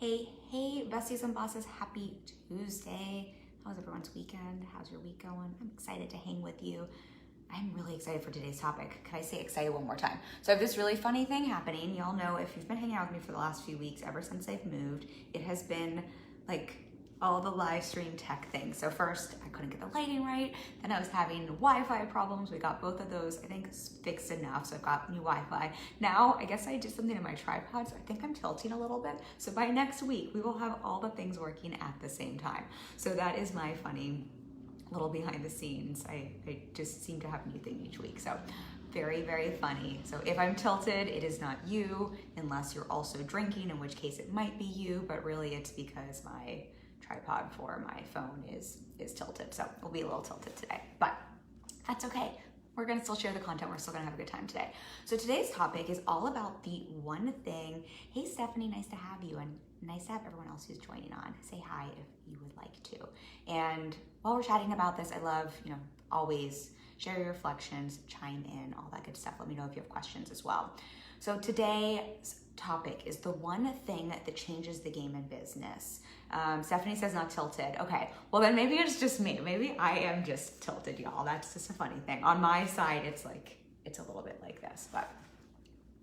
Hey, besties and bosses, happy Tuesday. How's everyone's weekend? How's your week going? I'm excited to hang with you. I'm really excited for today's topic. Can I say excited one more time? So I have this really funny thing happening. Y'all know if you've been hanging out with me for the last few weeks, ever since I've moved, it has been like all the live stream tech things. So first, I couldn't get the lighting right. Then I was having Wi-Fi problems. We got both of those, I think, fixed enough. So I've got new Wi-Fi. Now, I guess I did something in my tripod, so I think I'm tilting a little bit. So by next week, we will have all the things working at the same time. So that is my funny little behind the scenes. I just seem to have a new thing each week. So very, very funny. So if I'm tilted, it is not you, unless you're also drinking, in which case it might be you, but really it's because my tripod for my phone is tilted. So we'll be a little tilted today, but that's okay. We're gonna still share the content. We're still gonna have a good time today. So today's topic is all about the one thing. Hey, Stephanie, nice to have you, and nice to have everyone else who's joining on. Say hi if you would like to. And while we're chatting about this, I love, always share your reflections, chime in, all that good stuff. Let me know if you have questions as well. So today's topic is the one thing that changes the game in business. Stephanie says not tilted. Okay, well then maybe it's just me. Maybe I am just tilted, y'all. That's just a funny thing. On my side, it's a little bit like this, but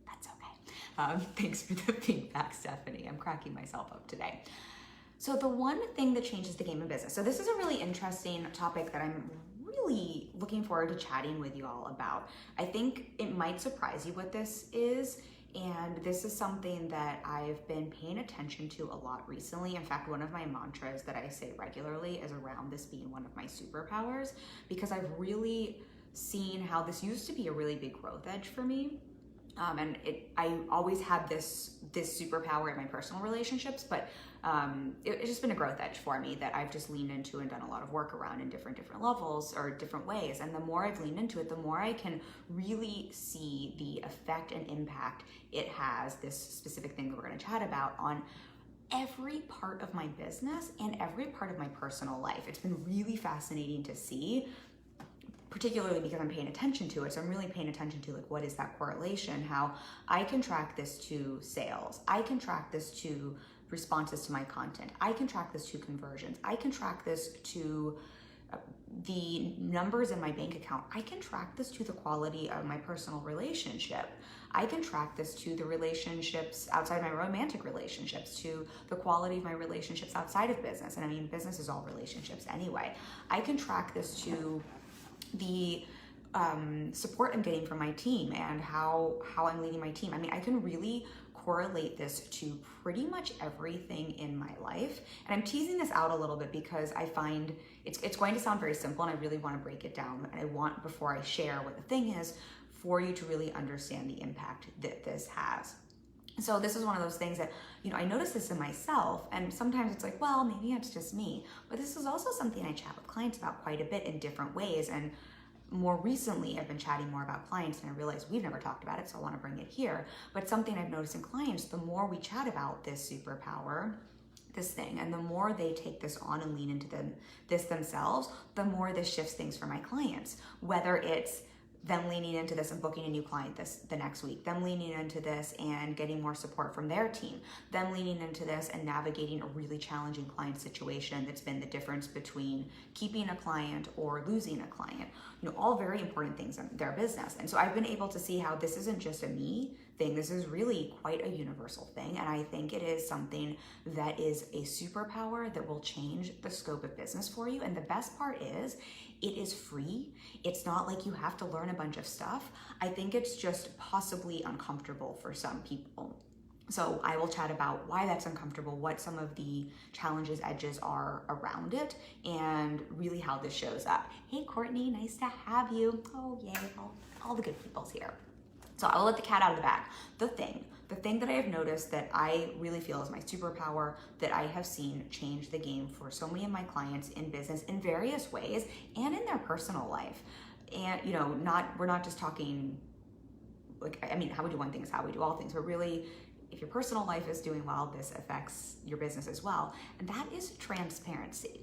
that's okay. Thanks for the feedback, Stephanie. I'm cracking myself up today. So the one thing that changes the game in business. So this is a really interesting topic that I'm really looking forward to chatting with you all about. I think it might surprise you what this is. And this is something that I've been paying attention to a lot recently. In fact, one of my mantras that I say regularly is around this being one of my superpowers, because I've really seen how this used to be a really big growth edge for me. I always had this superpower in my personal relationships, but it's just been a growth edge for me that I've just leaned into and done a lot of work around in different levels or different ways. And the more I've leaned into it, the more I can really see the effect and impact it has, this specific thing that we're going to chat about, on every part of my business and every part of my personal life. It's been really fascinating to see, particularly because I'm paying attention to it. So I'm really paying attention to what is that correlation, how I can track this to sales. I can track this to responses to my content. I can track this to conversions. I can track this to the numbers in my bank account. I can track this to the quality of my personal relationship. I can track this to the relationships outside my romantic relationships, to the quality of my relationships outside of business. And I mean, business is all relationships anyway. I can track this to the support I'm getting from my team and how I'm leading my team. I mean, I can really correlate this to pretty much everything in my life. And I'm teasing this out a little bit because I find it's going to sound very simple, and I really want to break it down. And I want, before I share what the thing is, for you to really understand the impact that this has. So this is one of those things that, I notice this in myself, and sometimes it's like, well, maybe it's just me. But this is also something I chat with clients about quite a bit in different ways. And more recently, I've been chatting more about clients, and I realized we've never talked about it, so I want to bring it here. But something I've noticed in clients, the more we chat about this superpower, this thing, and the more they take this on and lean into this themselves, the more this shifts things for my clients. Whether it's them leaning into this and booking a new client the next week, them leaning into this and getting more support from their team, them leaning into this and navigating a really challenging client situation that's been the difference between keeping a client or losing a client, all very important things in their business. And so I've been able to see how this isn't just a me thing, this is really quite a universal thing. And I think it is something that is a superpower that will change the scope of business for you. And the best part is, it is free. It's not like you have to learn a bunch of stuff. I think it's just possibly uncomfortable for some people. So I will chat about why that's uncomfortable, what some of the challenges, edges are around it, and really how this shows up. Hey, Courtney, nice to have you. Oh, yay, all the good people's here. So I'll let the cat out of the bag. The thing that I have noticed that I really feel is my superpower, that I have seen change the game for so many of my clients in business in various ways and in their personal life. And, we're not just talking how we do one thing is how we do all things, but really, if your personal life is doing well, this affects your business as well. And that is transparency.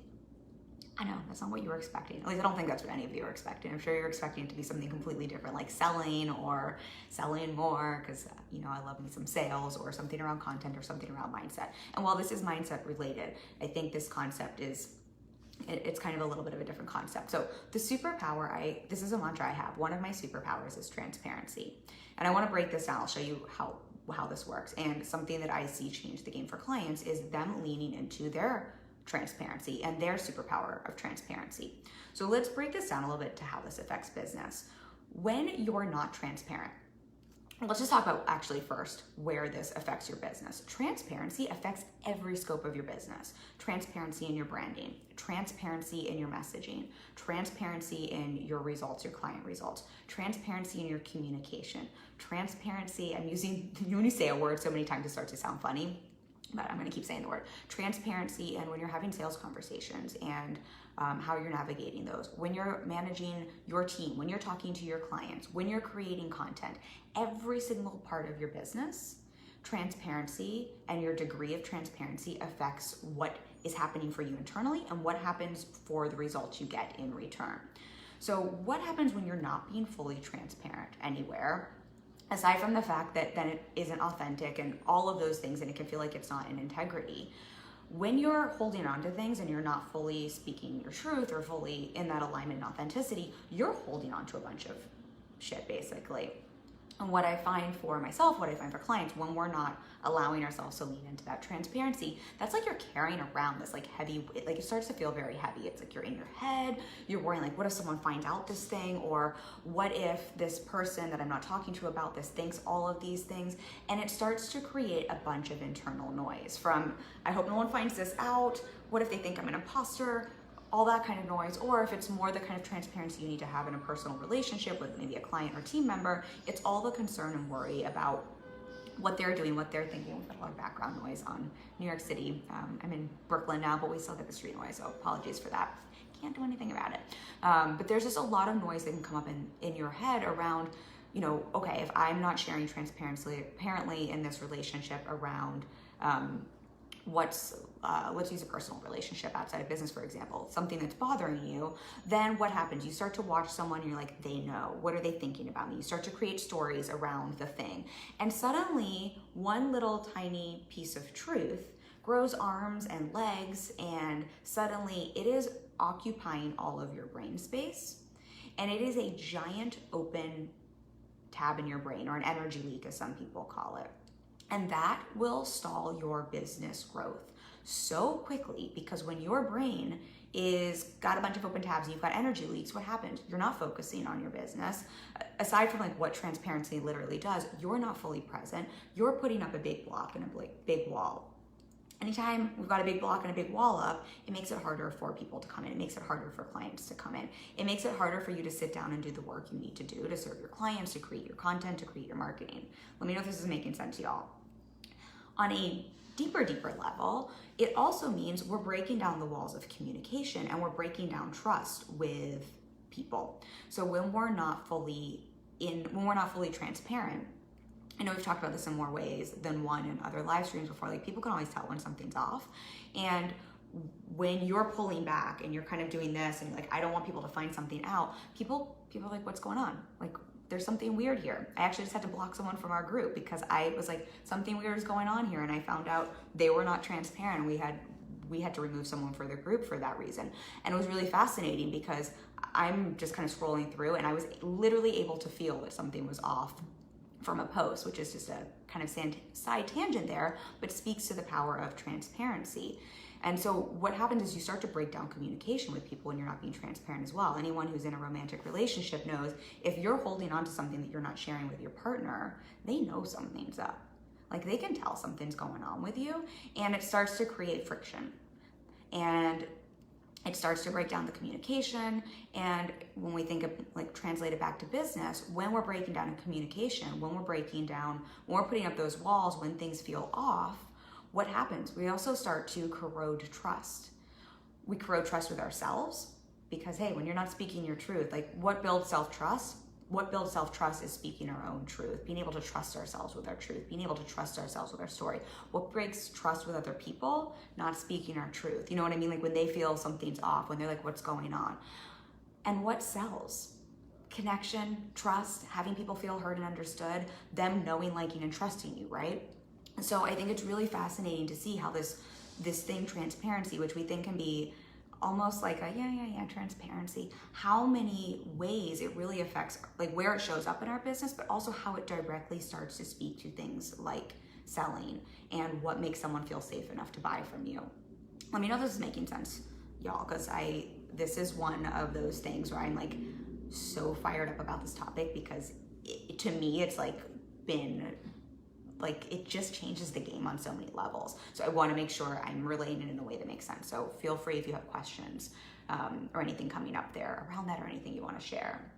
I know, that's not what you were expecting. At least I don't think that's what any of you are expecting. I'm sure you're expecting it to be something completely different, like selling or selling more, because, I love me some sales, or something around content, or something around mindset. And while this is mindset related, I think this concept it's kind of a little bit of a different concept. So the superpower, this is a mantra I have. One of my superpowers is transparency. And I want to break this down. I'll show you how this works. And something that I see change the game for clients is them leaning into their transparency and their superpower of transparency. So let's break this down a little bit to how this affects business. When you're not transparent, let's just talk about actually first where this affects your business. Transparency affects every scope of your business. Transparency in your branding, transparency in your messaging, transparency in your results, your client results, transparency in your communication, transparency, when you say a word so many times it starts to sound funny, but I'm going to keep saying the word transparency. And when you're having sales conversations and how you're navigating those, when you're managing your team, when you're talking to your clients, when you're creating content, every single part of your business, transparency and your degree of transparency affects what is happening for you internally and what happens for the results you get in return. So what happens when you're not being fully transparent anywhere? Aside from the fact that then it isn't authentic and all of those things, and it can feel like it's not in integrity. When you're holding on to things and you're not fully speaking your truth or fully in that alignment and authenticity, you're holding on to a bunch of shit, basically. And what I find for myself, what I find for clients, when we're not allowing ourselves to lean into that transparency, that's like you're carrying around this heavy, it starts to feel very heavy. It's like you're in your head, you're worrying what if someone finds out this thing, or what if this person that I'm not talking to about this thinks all of these things, and it starts to create a bunch of internal noise from, I hope no one finds this out, what if they think I'm an imposter, all that kind of noise. Or if it's more the kind of transparency you need to have in a personal relationship with maybe a client or team member, it's all the concern and worry about what they're doing, what they're thinking. We've got a lot of background noise on New York City. I'm in Brooklyn now, but we still get the street noise, so apologies for that. Can't do anything about it. But there's just a lot of noise that can come up in your head around, okay, if I'm not sharing transparently, apparently in this relationship around let's use a personal relationship outside of business, for example, something that's bothering you, then what happens? You start to watch someone and you're like, they know. What are they thinking about me? You start to create stories around the thing. And suddenly, one little tiny piece of truth grows arms and legs, and suddenly it is occupying all of your brain space. And it is a giant open tab in your brain, or an energy leak, as some people call it. And that will stall your business growth so quickly, because when your brain is got a bunch of open tabs and you've got energy leaks, what happens? You're not focusing on your business. Aside from what transparency literally does, you're not fully present. You're putting up a big block and a big wall. Anytime we've got a big block and a big wall up, it makes it harder for people to come in. It makes it harder for clients to come in. It makes it harder for you to sit down and do the work you need to do to serve your clients, to create your content, to create your marketing. Let me know if this is making sense to y'all. On a deeper level, it also means we're breaking down the walls of communication and we're breaking down trust with people. So when we're not fully transparent, I know we've talked about this in more ways than one in other live streams before, people can always tell when something's off. And when you're pulling back and you're kind of doing this and I don't want people to find something out, people are like, what's going on? There's something weird here. I actually just had to block someone from our group because I was like, something weird is going on here. And I found out they were not transparent. We had to remove someone for the group for that reason. And it was really fascinating because I'm just kind of scrolling through and I was literally able to feel that something was off from a post, which is just a kind of side tangent there, but speaks to the power of transparency. And so what happens is you start to break down communication with people when you're not being transparent as well. Anyone who's in a romantic relationship knows if you're holding on to something that you're not sharing with your partner, they know something's up. They can tell something's going on with you, and it starts to create friction. And it starts to break down the communication. And when we think of translate it back to business, when we're breaking down in communication, when we're putting up those walls, when things feel off, what happens? We also start to corrode trust. We corrode trust with ourselves because, hey, when you're not speaking your truth, what builds self-trust? what builds self-trust is speaking our own truth, being able to trust ourselves with our truth, being able to trust ourselves with our story. What breaks trust with other people? Not speaking our truth. You know what I mean? Like when they feel something's off, when they're like, what's going on? And what sells? Connection, trust, having people feel heard and understood, them knowing, liking, and trusting you, right? So I think it's really fascinating to see how this thing, transparency, which we think can be almost like a transparency, how many ways it really affects, like where it shows up in our business, but also how it directly starts to speak to things like selling and what makes someone feel safe enough to buy from you. Let me know if this is making sense, y'all, because this is one of those things where I'm like so fired up about this topic, because to me it's like been like, it just changes the game on so many levels. So I want to make sure I'm relaying it in a way that makes sense. So feel free if you have questions or anything coming up there around that, or anything you want to share.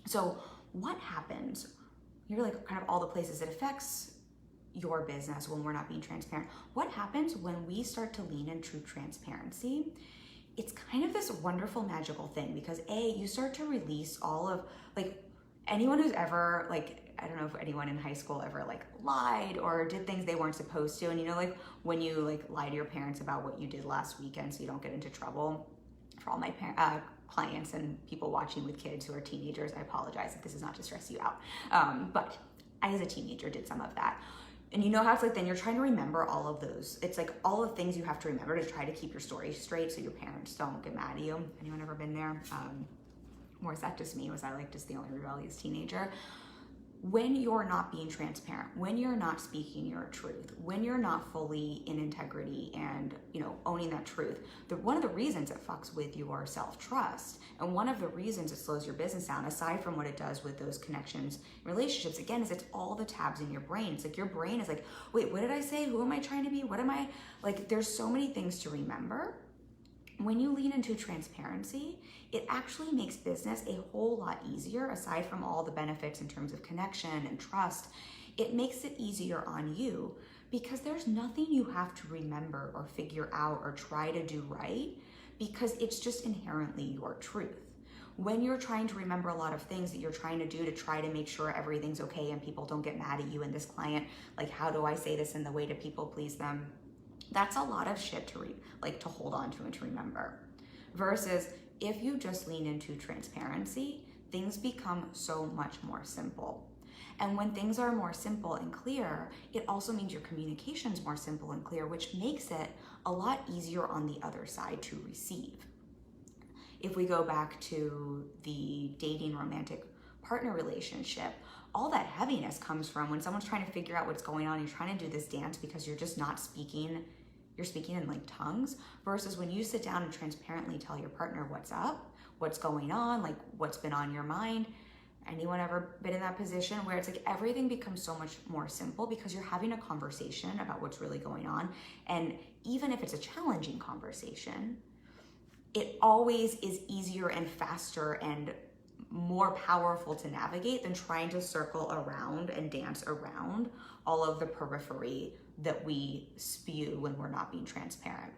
So what happens, you're like kind of all the places it affects your business when we're not being transparent. What happens when we start to lean in true transparency? It's kind of this wonderful, magical thing, because you start to release all of, like, anyone who's ever, like, I don't know if anyone in high school ever like lied or did things they weren't supposed to. And you know, like when you like lie to your parents about what you did last weekend so you don't get into trouble. For all my clients and people watching with kids who are teenagers, I apologize if this is not to stress you out. But I, as a teenager, did some of that. And you know how it's like, then you're trying to remember all of those. It's like all the things you have to remember to try to keep your story straight so your parents don't get mad at you. Anyone ever been there? Or is that just me? Was I like just the only rebellious teenager? When you're not being transparent, when you're not speaking your truth, when you're not fully in integrity and, you know, owning that truth, one of the reasons it fucks with your self-trust, and one of the reasons it slows your business down, aside from what it does with those connections, relationships, again, is it's all the tabs in your brain. It's like your brain is like, wait, what did I say? Who am I trying to be? What am I? Like, there's so many things to remember. When you lean into transparency, it actually makes business a whole lot easier. Aside from all the benefits in terms of connection and trust, it makes it easier on you, because there's nothing you have to remember or figure out or try to do right, because it's just inherently your truth. When you're trying to remember a lot of things that you're trying to do to try to make sure everything's okay and people don't get mad at you and this client, like, how do I say this in the way to people please them? That's a lot of shit to to hold on to and to remember. Versus if you just lean into transparency, things become so much more simple. And when things are more simple and clear, it also means your communication's more simple and clear, which makes it a lot easier on the other side to receive. If we go back to the dating romantic partner relationship, all that heaviness comes from when someone's trying to figure out what's going on. You're trying to do this dance because you're just not speaking. You're speaking in like tongues, versus when you sit down and transparently tell your partner what's up, what's going on, like what's been on your mind. Anyone ever been in that position where it's like everything becomes so much more simple because you're having a conversation about what's really going on? And even if it's a challenging conversation, it always is easier and faster and more powerful to navigate than trying to circle around and dance around all of the periphery that we spew when we're not being transparent.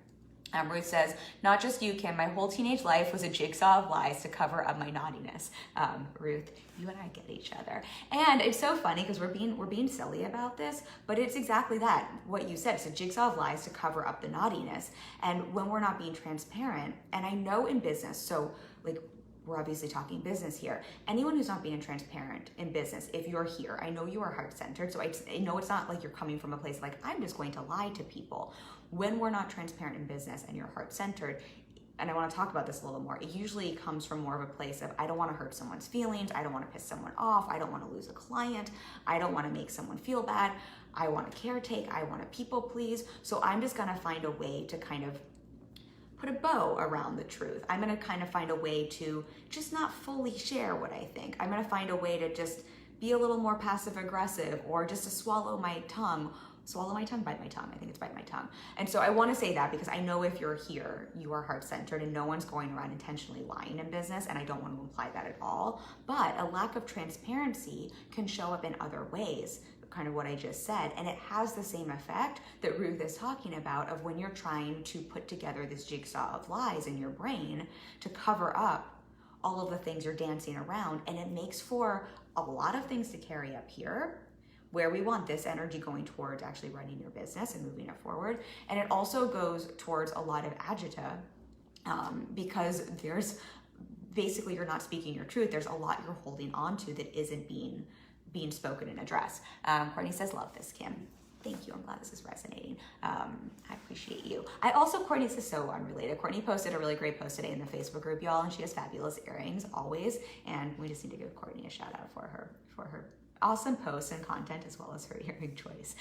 Ruth says, not just you, Kim, my whole teenage life was a jigsaw of lies to cover up my naughtiness. Ruth, you and I get each other. And it's so funny because we're being silly about this, but it's exactly that, what you said. It's a jigsaw of lies to cover up the naughtiness. And when we're not being transparent, and I know in business, so like, we're obviously talking business here. Anyone who's not being transparent in business, if you're here, I know you are heart-centered, so I know it's not like you're coming from a place like, I'm just going to lie to people. When we're not transparent in business and you're heart-centered, and I want to talk about this a little more, it usually comes from more of a place of, I don't want to hurt someone's feelings, I don't want to piss someone off, I don't want to lose a client, I don't want to make someone feel bad, I want to caretake, I want to people please, so I'm just going to find a way to kind of put a bow around the truth. I'm gonna kind of find a way to just not fully share what I think. I'm gonna find a way to just be a little more passive aggressive, or just to swallow my tongue, bite my tongue. I think it's bite my tongue. And so I wanna say that because I know if you're here, you are heart-centered and no one's going around intentionally lying in business, and I don't want to imply that at all. But a lack of transparency can show up in other ways, kind of what I just said, and it has the same effect that Ruth is talking about of when you're trying to put together this jigsaw of lies in your brain to cover up all of the things you're dancing around, and it makes for a lot of things to carry up here, where we want this energy going towards actually running your business and moving it forward. And it also goes towards a lot of agita, because there's basically, you're not speaking your truth. There's a lot you're holding on to that isn't being spoken and addressed. Courtney says, love this, Kim. Thank you. I'm glad this is resonating. I appreciate you. Courtney, this is so unrelated. Courtney posted a really great post today in the Facebook group, y'all, and she has fabulous earrings always. And we just need to give Courtney a shout out for her awesome posts and content, as well as her earring choice.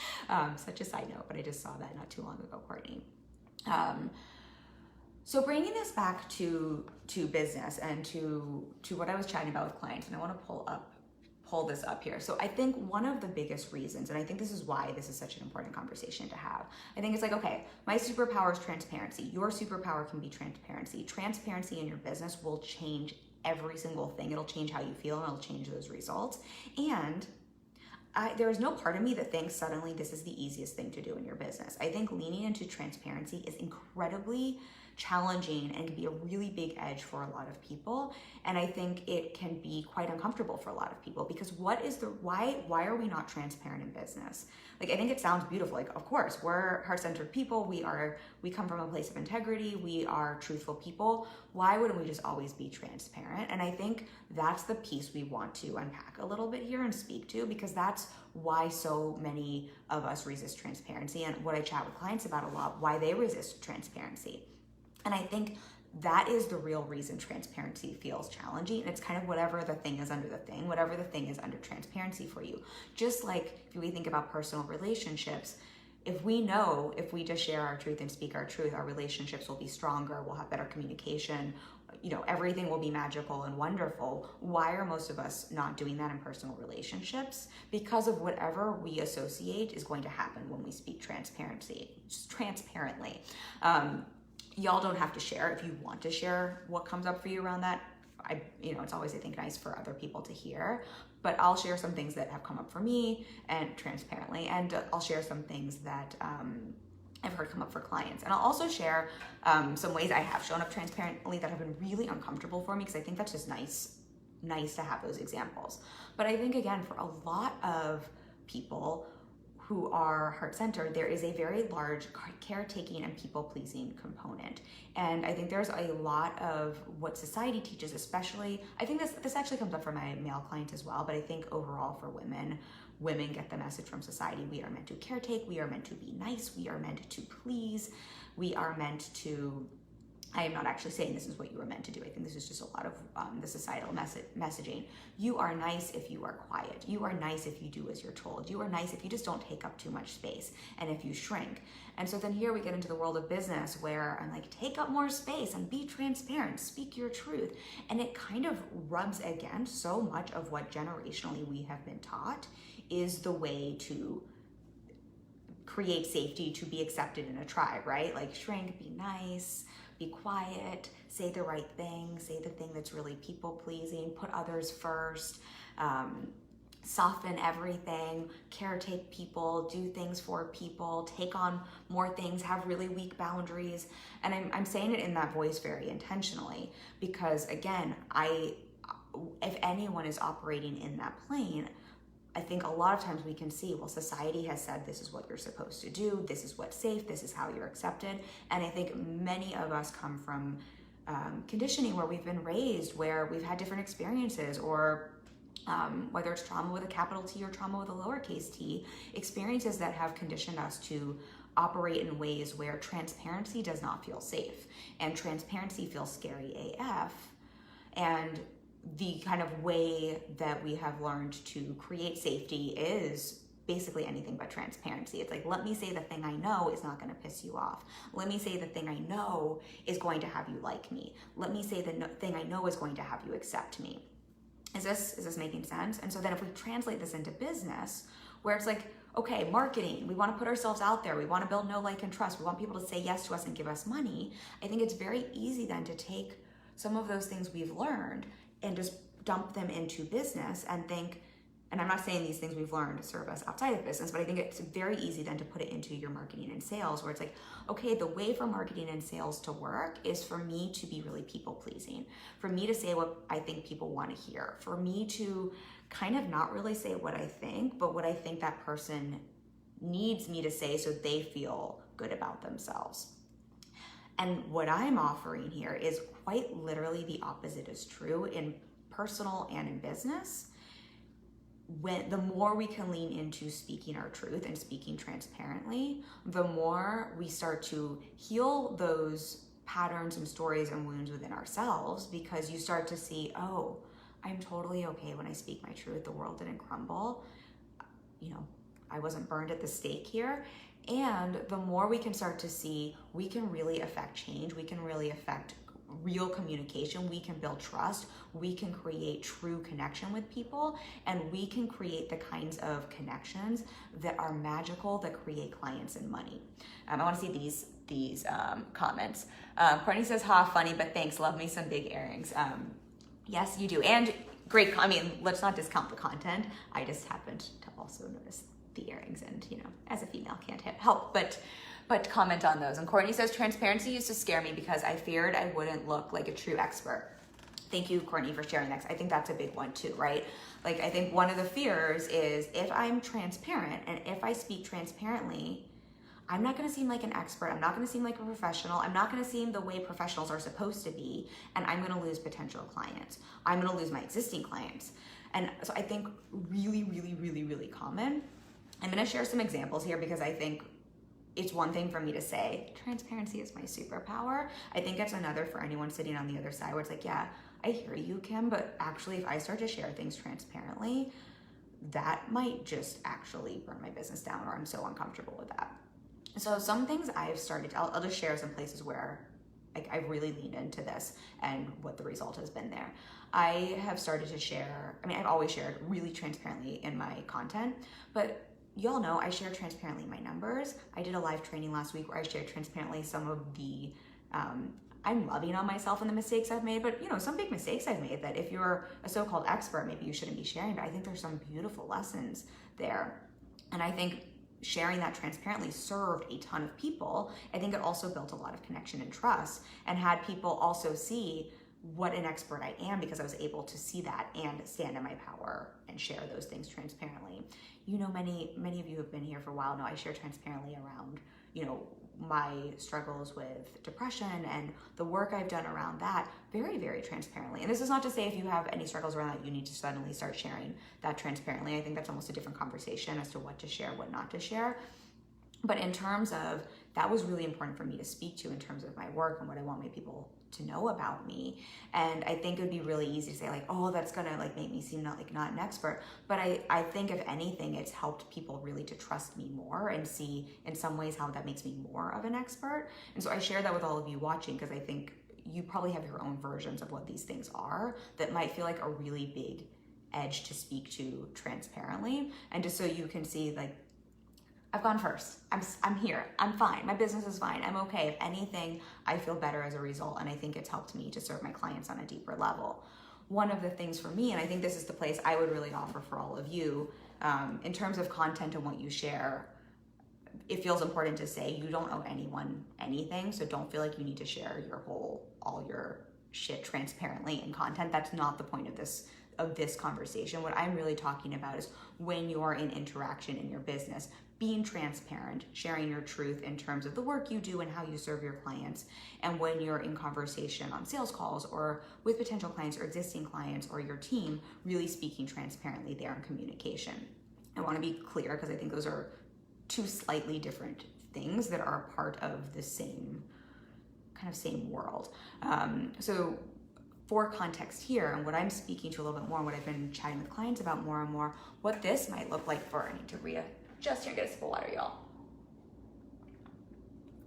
Such a side note, but I just saw that not too long ago, Courtney. So bringing this back to business and to what I was chatting about with clients, and I want to pull this up here. So I think one of the biggest reasons, and I think this is why this is such an important conversation to have, I think it's like, okay, my superpower is transparency. Your superpower can be transparency. Transparency in your business will change every single thing. It'll change how you feel, and it'll change those results. And there is no part of me that thinks suddenly this is the easiest thing to do in your business. I think leaning into transparency is incredibly challenging and can be a really big edge for a lot of people. And I think it can be quite uncomfortable for a lot of people, because why are we not transparent in business? Like, I think it sounds beautiful. Like, of course, we're heart-centered people. We come from a place of integrity. We are truthful people. Why wouldn't we just always be transparent? And I think that's the piece we want to unpack a little bit here and speak to, because that's why so many of us resist transparency, and what I chat with clients about a lot, why they resist transparency. And I think that is the real reason transparency feels challenging. And it's kind of whatever the thing is under the thing, whatever the thing is under transparency for you. Just like if we think about personal relationships, if we know if we just share our truth and speak our truth, our relationships will be stronger, we'll have better communication, everything will be magical and wonderful. Why are most of us not doing that in personal relationships? Because of whatever we associate is going to happen when we speak transparently. Y'all don't have to share if you want to share what comes up for you around that. It's always, I think, nice for other people to hear, but I'll share some things that have come up for me and transparently, and I'll share some things that I've heard come up for clients. And I'll also share some ways I have shown up transparently that have been really uncomfortable for me, because I think that's just nice to have those examples. But I think, again, for a lot of people who are heart-centered, there is a very large caretaking and people-pleasing component. And I think there's a lot of what society teaches, especially, I think this actually comes up for my male clients as well, but I think overall for women get the message from society. We are meant to caretake, we are meant to be nice, we are meant to please, we are meant to, I am not actually saying this is what you are meant to do. I think this is just a lot of the societal messaging. You are nice if you are quiet. You are nice if you do as you're told. You are nice if you just don't take up too much space and if you shrink. And so then here we get into the world of business, where I'm like, take up more space and be transparent, speak your truth. And it kind of rubs against so much of what generationally we have been taught is the way to create safety, to be accepted in a tribe, right? Like, shrink, be nice, be quiet, say the right thing, say the thing that's really people-pleasing, put others first, soften everything, caretake people, do things for people, take on more things, have really weak boundaries. And I'm saying it in that voice very intentionally, because again, if anyone is operating in that plane, I think a lot of times we can see, well, society has said this is what you're supposed to do, this is what's safe, this is how you're accepted. And I think many of us come from conditioning where we've been raised, where we've had different experiences, or whether it's trauma with a capital T or trauma with a lowercase t, experiences that have conditioned us to operate in ways where transparency does not feel safe, and transparency feels scary AF. And the kind of way that we have learned to create safety is basically anything but transparency. It's like, let me say the thing I know is not going to piss you off. Let me say the thing I know is going to have you like me. Let me say the thing I know is going to have you accept me. Is this making sense? And so then if we translate this into business, where it's like, okay, marketing, we want to put ourselves out there. We want to build know, like, and trust. We want people to say yes to us and give us money. I think it's very easy then to take some of those things we've learned and just dump them into business and think, and I'm not saying these things we've learned to serve us outside of business, but I think it's very easy then to put it into your marketing and sales, where it's like, okay, the way for marketing and sales to work is for me to be really people pleasing, for me to say what I think people want to hear, for me to kind of not really say what I think, but what I think that person needs me to say so they feel good about themselves. And what I'm offering here is quite literally the opposite is true in personal and in business. When the more we can lean into speaking our truth and speaking transparently, the more we start to heal those patterns and stories and wounds within ourselves, because you start to see, oh, I'm totally okay when I speak my truth. The world didn't crumble. I wasn't burned at the stake here. And the more we can start to see, we can really affect change. We can really affect real communication. We can build trust. We can create true connection with people, and we can create the kinds of connections that are magical, that create clients and money. I want to see these comments. Courtney says, "Ha, funny, but thanks. Love me some big earrings." Yes, you do, and great. Let's not discount the content. I just happened to also notice the earrings, and as a female, can't help but comment on those. And Courtney says, transparency used to scare me because I feared I wouldn't look like a true expert. Thank you, Courtney, for sharing that. I think that's a big one too, right? I think one of the fears is if I'm transparent and if I speak transparently, I'm not going to seem like an expert. I'm not going to seem like a professional. I'm not going to seem the way professionals are supposed to be. And I'm going to lose potential clients. I'm going to lose my existing clients. And so I think really, really, really, really common. I'm going to share some examples here because I think it's one thing for me to say, transparency is my superpower. I think it's another for anyone sitting on the other side where it's like, yeah, I hear you, Kim, but actually if I start to share things transparently, that might just actually burn my business down, or I'm so uncomfortable with that. So some things I've started, I'll just share some places where I've really leaned into this and what the result has been there. I have started to share, I've always shared really transparently in my content, but y'all know I share transparently my numbers. I did a live training last week where I shared transparently some of the, I'm loving on myself and the mistakes I've made, but some big mistakes I've made that if you're a so-called expert, maybe you shouldn't be sharing, but I think there's some beautiful lessons there. And I think sharing that transparently served a ton of people. I think it also built a lot of connection and trust and had people also see what an expert I am because I was able to see that and stand in my power and share those things transparently. Many of you have been here for a while now. I share transparently around, my struggles with depression and the work I've done around that very, very transparently. And this is not to say if you have any struggles around that, you need to suddenly start sharing that transparently. I think that's almost a different conversation as to what to share, what not to share. But in terms of, that was really important for me to speak to in terms of my work and what I want my people to know about me. And I think it would be really easy to say that's gonna make me seem not an expert. But I think if anything, it's helped people really to trust me more and see in some ways how that makes me more of an expert. And so I share that with all of you watching because I think you probably have your own versions of what these things are that might feel like a really big edge to speak to transparently. And just so you can see I've gone first. I'm here. I'm fine. My business is fine. I'm okay. If anything, I feel better as a result. And I think it's helped me to serve my clients on a deeper level. One of the things for me, and I think this is the place I would really offer for all of you, in terms of content and what you share, it feels important to say you don't owe anyone anything. So don't feel like you need to share all your shit transparently in content. That's not the point of this conversation. What I'm really talking about is when you're in interaction in your business, being transparent, sharing your truth in terms of the work you do and how you serve your clients. And when you're in conversation on sales calls or with potential clients or existing clients or your team, really speaking transparently there in communication. I want to be clear because I think those are two slightly different things that are part of the same world. So for context here, and what I'm speaking to a little bit more, and what I've been chatting with clients about more and more, what this might look like I need to just here, get a sip of water, y'all.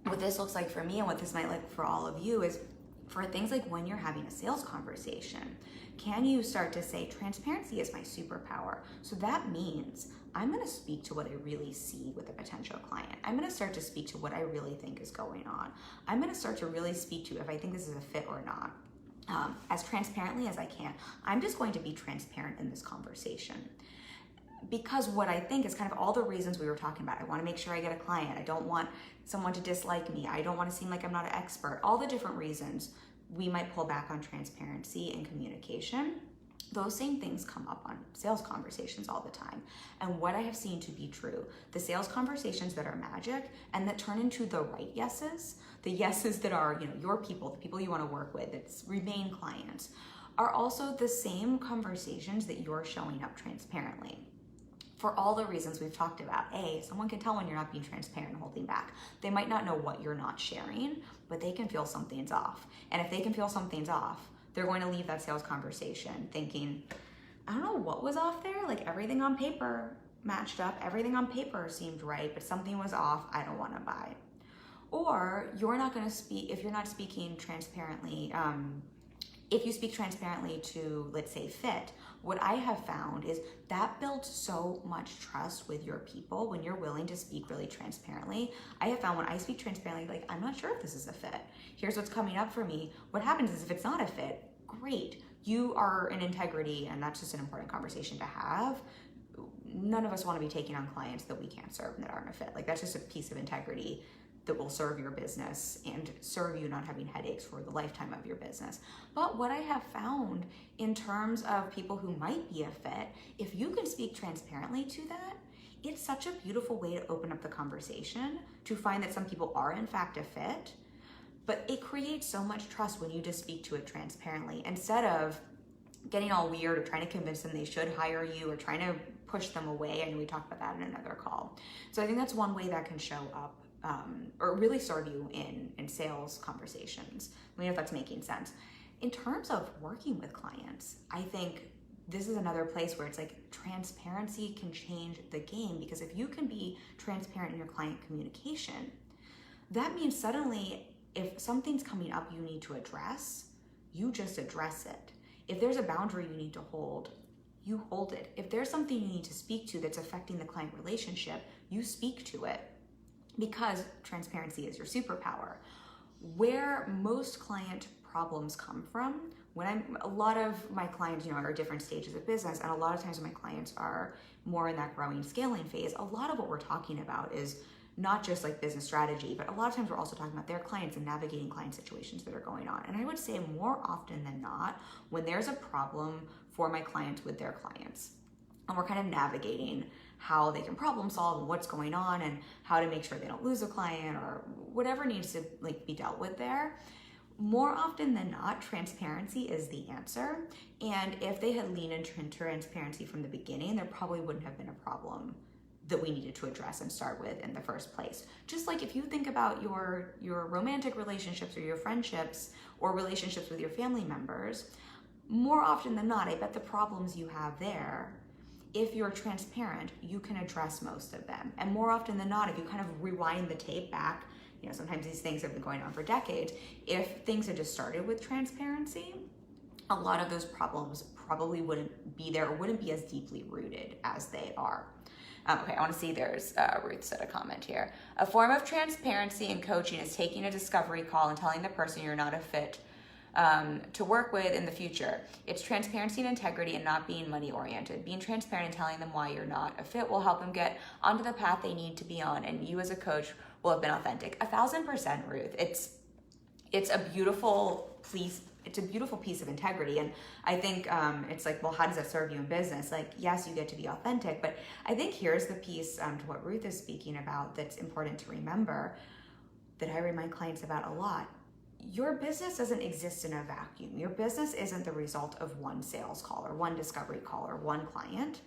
What this looks like for me and what this might look like for all of you is for things like when you're having a sales conversation, can you start to say, transparency is my superpower? So that means I'm going to speak to what I really see with a potential client. I'm going to start to speak to what I really think is going on. I'm going to start to really speak to if I think this is a fit or not. As transparently as I can. I'm just going to be transparent in this conversation. Because what I think is kind of all the reasons we were talking about. I want to make sure I get a client. I don't want someone to dislike me. I don't want to seem like I'm not an expert. All the different reasons we might pull back on transparency and communication. Those same things come up on sales conversations all the time. And what I have seen to be true, the sales conversations that are magic and that turn into the right yeses, the yeses that are, your people, the people you want to work with, that remain clients, are also the same conversations that you're showing up transparently. For all the reasons we've talked about. A, someone can tell when you're not being transparent and holding back. They might not know what you're not sharing, but they can feel something's off. And if they can feel something's off, they're going to leave that sales conversation thinking, I don't know what was off there. Like everything on paper matched up. Everything on paper seemed right, but something was off. I don't want to buy. Or you're not going to speak, if you're not speaking transparently, if you speak transparently to, let's say, fit, what I have found is that builds so much trust with your people when you're willing to speak really transparently. I have found when I speak transparently, like, I'm not sure if this is a fit. Here's what's coming up for me. What happens is if it's not a fit, great. You are in integrity, and that's just an important conversation to have. None of us want to be taking on clients that we can't serve and that aren't a fit. Like, that's just a piece of integrity that will serve your business and serve you not having headaches for the lifetime of your business. But what I have found in terms of people who might be a fit, if you can speak transparently to that, it's such a beautiful way to open up the conversation, to find that some people are in fact a fit, but it creates so much trust when you just speak to it transparently, instead of getting all weird or trying to convince them they should hire you or trying to push them away. And we talked about that in another call. So I think that's one way that can show up or really serve you in sales conversations. Let me know if that's making sense. In terms of working with clients, I think this is another place where it's like transparency can change the game, because if you can be transparent in your client communication, that means suddenly if something's coming up you need to address, you just address it. If there's a boundary you need to hold, you hold it. If there's something you need to speak to that's affecting the client relationship, you speak to it, because transparency is your superpower. Where most client problems come from, a lot of my clients, are at different stages of business, and a lot of times when my clients are more in that growing, scaling phase, a lot of what we're talking about is not just like business strategy, but a lot of times we're also talking about their clients and navigating client situations that are going on. And I would say more often than not, when there's a problem for my clients with their clients, and we're kind of navigating how they can problem solve and what's going on and how to make sure they don't lose a client or whatever needs to be dealt with there, more often than not, transparency is the answer. And if they had leaned into transparency from the beginning, there probably wouldn't have been a problem that we needed to address and start with in the first place. Just like if you think about your romantic relationships or your friendships or relationships with your family members, more often than not, I bet the problems you have there, if you're transparent, you can address most of them. And more often than not, if you kind of rewind the tape back, sometimes these things have been going on for decades, if things had just started with transparency, a lot of those problems probably wouldn't be there or wouldn't be as deeply rooted as they are. Okay, I want to see, there's Ruth said a comment here. A form of transparency in coaching is taking a discovery call and telling the person you're not a fit to work with in the future. It's transparency and integrity and not being money oriented. Being transparent and telling them why you're not a fit will help them get onto the path they need to be on, and you as a coach will have been authentic. 1,000%, Ruth. It's a beautiful piece. It's a beautiful piece of integrity. And I think it's like, well, how does that serve you in business? Like, yes, you get to be authentic, but I think here's the piece to what Ruth is speaking about that's important to remember, that I remind clients about a lot. Your business doesn't exist in a vacuum. Your business isn't the result of one sales call or one discovery call or one client.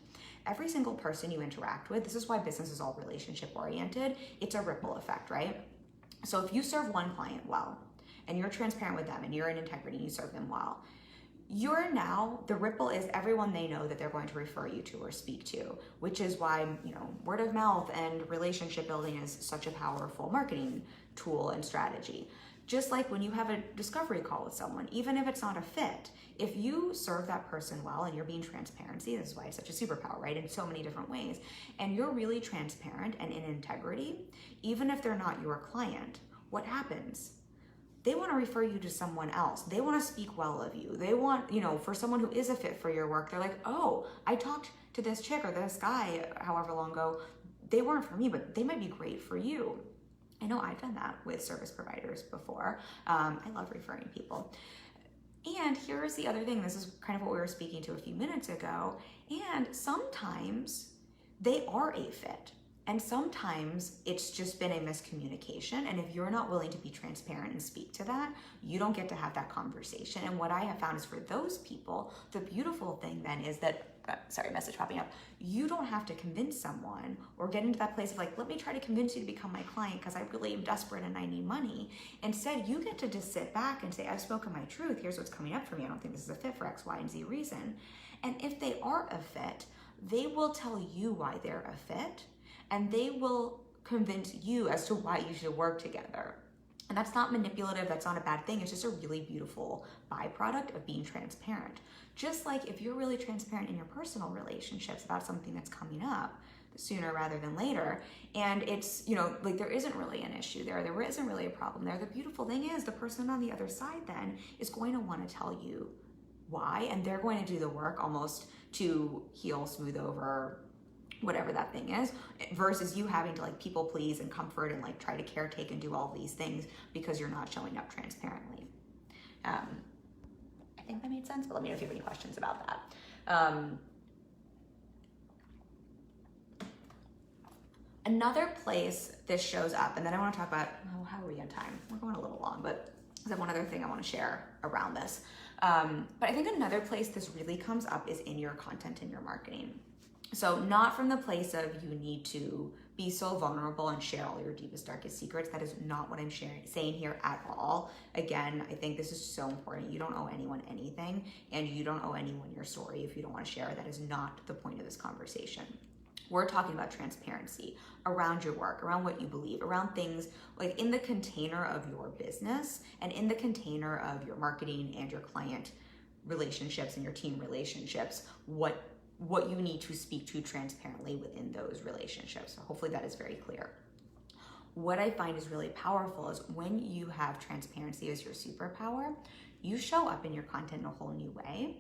Every single person you interact with, this is why business is all relationship oriented. It's a ripple effect, right? So if you serve one client well, and you're transparent with them and you're in integrity and you serve them well, you're now, the ripple is everyone they know that they're going to refer you to or speak to, which is why, word of mouth and relationship building is such a powerful marketing tool and strategy. Just like when you have a discovery call with someone, even if it's not a fit, if you serve that person well and you're being transparency, this is why it's such a superpower, right? In so many different ways, and you're really transparent and in integrity, even if they're not your client, what happens? They want to refer you to someone else. They want to speak well of you. They want, for someone who is a fit for your work, they're like, oh, I talked to this chick or this guy however long ago. They weren't for me, but they might be great for you. I know I've done that with service providers before. I love referring people. And here's the other thing. This is kind of what we were speaking to a few minutes ago. And sometimes they are a fit. And sometimes it's just been a miscommunication. And if you're not willing to be transparent and speak to that, you don't get to have that conversation. And what I have found is for those people, the beautiful thing then is that, sorry, message popping up, you don't have to convince someone or get into that place of like, let me try to convince you to become my client because I really am desperate and I need money. Instead, you get to just sit back and say, I've spoken my truth. Here's what's coming up for me. I don't think this is a fit for X, Y, and Z reason. And if they are a fit, they will tell you why they're a fit. And they will convince you as to why you should work together. And that's not manipulative, that's not a bad thing, it's just a really beautiful byproduct of being transparent. Just like if you're really transparent in your personal relationships about something that's coming up sooner rather than later, and it's, like there isn't really an issue there isn't really a problem there, the beautiful thing is the person on the other side then is going to want to tell you why, and they're going to do the work almost to heal, smooth over, whatever that thing is, versus you having to like people please and comfort and like try to caretake and do all these things because you're not showing up transparently. I think that made sense, but let me know if you have any questions about that. Another place this shows up, and then I want to talk about, how are we on time? We're going a little long, but I have one other thing I want to share around this. But I think another place this really comes up is in your content and your marketing. So not from the place of you need to be so vulnerable and share all your deepest, darkest secrets. That is not what I'm saying here at all. Again, I think this is so important. You don't owe anyone anything, and you don't owe anyone your story if you don't want to share. That is not the point of this conversation. We're talking about transparency around your work, around what you believe, around things like in the container of your business and in the container of your marketing and your client relationships and your team relationships, what you need to speak to transparently within those relationships. So hopefully that is very clear. What I find is really powerful is when you have transparency as your superpower, you show up in your content in a whole new way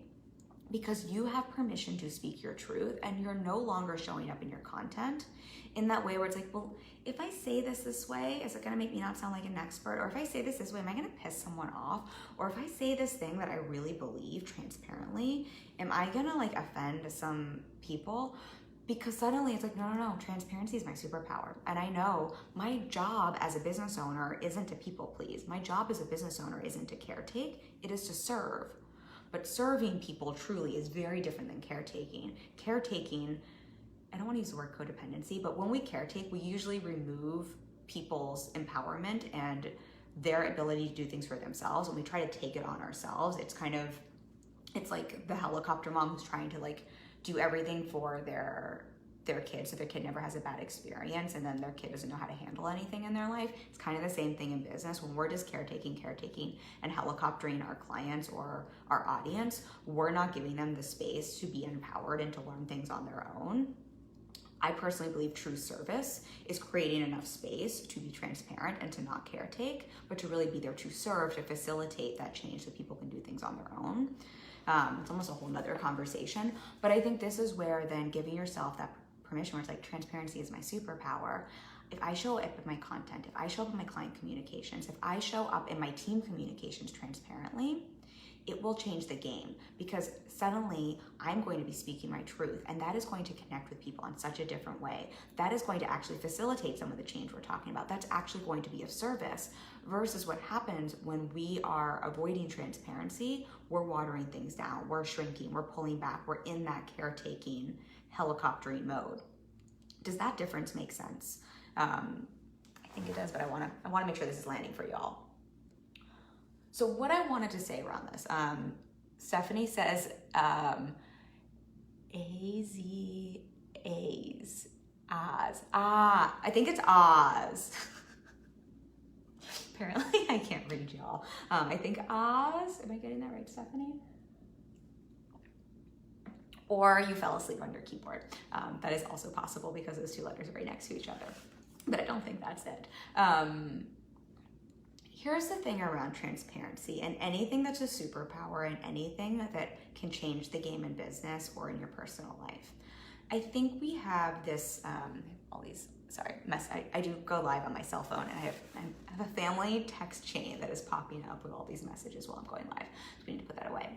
because you have permission to speak your truth, and you're no longer showing up in your content in that way where it's like, well, if I say this way, is it gonna make me not sound like an expert? Or if I say this way, am I gonna piss someone off? Or if I say this thing that I really believe transparently, am I gonna like offend some people? Because suddenly it's like, no, transparency is my superpower. And I know my job as a business owner isn't to people please. My job as a business owner isn't to caretake, it is to serve. But serving people truly is very different than caretaking. Caretaking, I don't want to use the word codependency, but when we caretake, we usually remove people's empowerment and their ability to do things for themselves. When we try to take it on ourselves, it's like the helicopter mom who's trying to like do everything for their kid so their kid never has a bad experience, and then their kid doesn't know how to handle anything in their life. It's kind of the same thing in business. When we're just caretaking and helicoptering our clients or our audience, we're not giving them the space to be empowered and to learn things on their own. I personally believe true service is creating enough space to be transparent and to not caretake, but to really be there to serve, to facilitate that change so people can do things on their own. It's almost a whole nother conversation, but I think this is where then giving yourself that permission where it's like transparency is my superpower. If I show up in my content, if I show up in my client communications, if I show up in my team communications transparently, it will change the game because suddenly I'm going to be speaking my truth, and that is going to connect with people in such a different way. That is going to actually facilitate some of the change we're talking about. That's actually going to be of service versus what happens when we are avoiding transparency. We're watering things down, we're shrinking, we're pulling back, we're in that caretaking, helicoptering mode. Does that difference make sense? I think it does, but I want to make sure this is landing for y'all. So what I wanted to say around this, Stephanie says, Oz. I think it's Oz. Apparently I can't read y'all. I think Oz, am I getting that right, Stephanie? Or you fell asleep on your keyboard. That is also possible because those two letters are right next to each other, but I don't think that's it. Here's the thing around transparency and anything that's a superpower and anything that can change the game in business or in your personal life. I think we have this, all these I do go live on my cell phone, and I have a family text chain that is popping up with all these messages while I'm going live. So we need to put that away.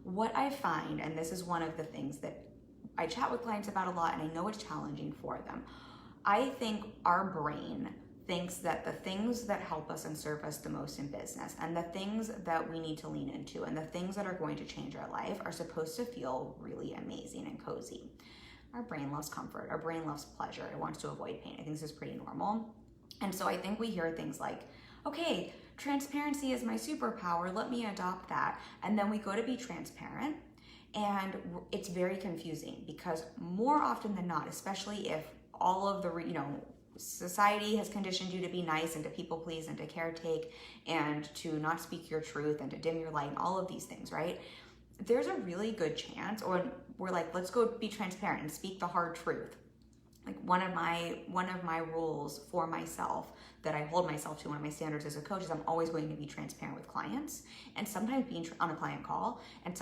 What I find, and this is one of the things that I chat with clients about a lot, and I know it's challenging for them. I think our brain thinks that the things that help us and serve us the most in business, and the things that we need to lean into, and the things that are going to change our life are supposed to feel really amazing and cozy. Our brain loves comfort. Our brain loves pleasure. It wants to avoid pain. I think this is pretty normal. And so I think we hear things like, okay, transparency is my superpower. Let me adopt that. And then we go to be transparent, and it's very confusing because more often than not, especially if all of the, society has conditioned you to be nice and to people please and to caretake and to not speak your truth and to dim your light and all of these things, right? There's a really good chance, or we're like, let's go be transparent and speak the hard truth. Like one of my rules for myself that I hold myself to, one of my standards as a coach, is I'm always going to be transparent with clients, and sometimes being on a client call, and